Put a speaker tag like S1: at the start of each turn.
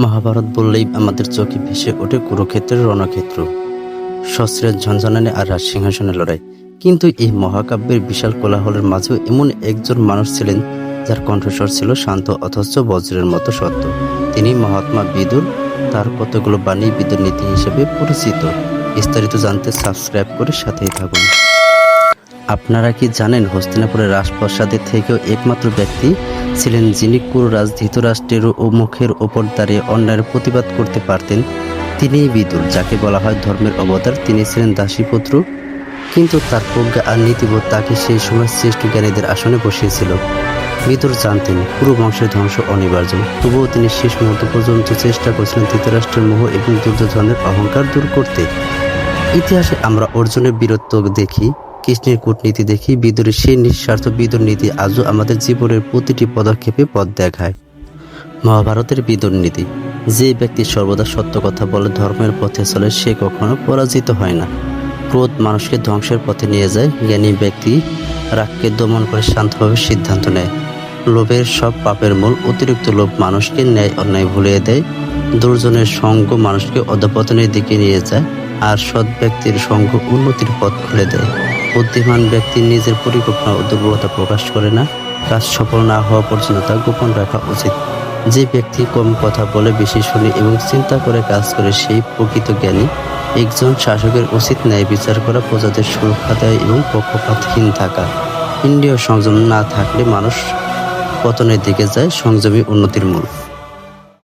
S1: মহাভারত বললেই আমাদের চোখে ভেসে ওঠে কুরুক্ষেত্রের রণক্ষেত্র, শস্ত্রের ঝনঝনানি আর রাজসিংহাসনের লড়াই। কিন্তু এই মহাকাব্যের বিশাল কোলাহলের মাঝেও এমন একজন মানুষ ছিলেন যার কণ্ঠস্বর ছিল শান্ত অথচ বজ্রের মতো সত্য। তিনি মহাত্মা বিদুর। তার কতগুলো বাণী বিদুর নীতি হিসেবে পরিচিত। বিস্তারিত জানতে সাবস্ক্রাইব করে সাথেই থাকুন। আপনারা কি জানেন, হস্তিনাপুরের রাজপ্রাসাদের থেকেও একমাত্র ব্যক্তি ছিলেন যিনি কুরুরাজ ধৃতরাষ্ট্রের মুখের ওপর দাঁড়িয়ে অন্যায়ের প্রতিবাদ করতে পারতেন? তিনিই বিদুর, যাকে বলা হয় ধর্মের অবতার। তিনি ছিলেন দাসীপুত্র, কিন্তু তার প্রজ্ঞা আর নীতিবোধ তাকে সেই সময় শ্রেষ্ঠ জ্ঞানীদের আসনে বসিয়েছিল। বিদুর জানতেন কুরু বংশের ধ্বংস অনিবার্য, তবুও তিনি শেষ মুহূর্ত পর্যন্ত চেষ্টা করেছিলেন ধৃতরাষ্ট্রের মোহ এবং দুর্যোধনের অহংকার দূর করতে। ইতিহাসে আমরা অর্জুনের বীরত্ব দেখি, কৃষ্ণের কূটনীতি দেখি, বিদুরের সেই নিঃস্বার্থ বিদুর নীতি আজও আমাদের জীবনের প্রতিটি পদক্ষেপে পথ দেখায়। মহাভারতের বিদুর নীতি: যে ব্যক্তি সর্বদা সত্য কথা বলে, ধর্মের পথে চলে, সে কখনো পরাজিত হয় না। ক্রোধ মানুষকে ধ্বংসের পথে নিয়ে যায়, জ্ঞানী ব্যক্তি রাগকে দমন করে শান্তভাবে সিদ্ধান্ত নেয়। লোভের সব পাপের মূল। অতিরিক্ত লোভ মানুষকে ন্যায় অন্যায় ভুলিয়ে দেয়। দুর্জনের সঙ্গ মানুষকে অধঃপতনের দিকে নিয়ে যায়, আর সৎ ব্যক্তির সঙ্গ উন্নতির পথ খুলে দেয়। বুদ্ধিমান ব্যক্তি নিজের পরিকল্পনা ও দুর্বলতা প্রকাশ করে না, কাজ সফল না হওয়া পর্যন্ত তা গোপন রাখা উচিত। যে ব্যক্তি কম কথা বলে, বেশি শুনে এবং চিন্তা করে কাজ করে, সেই প্রকৃত জ্ঞানী। একজন শাসকের উচিত ন্যায় বিচার করা, প্রজাদের সুরক্ষা দেয় এবং পক্ষপাতহীন থাকা। ইন্দ্রিয় সংযম না থাকলে মানুষ পতনের দিকে যায়। সংযমী উন্নতির মূল।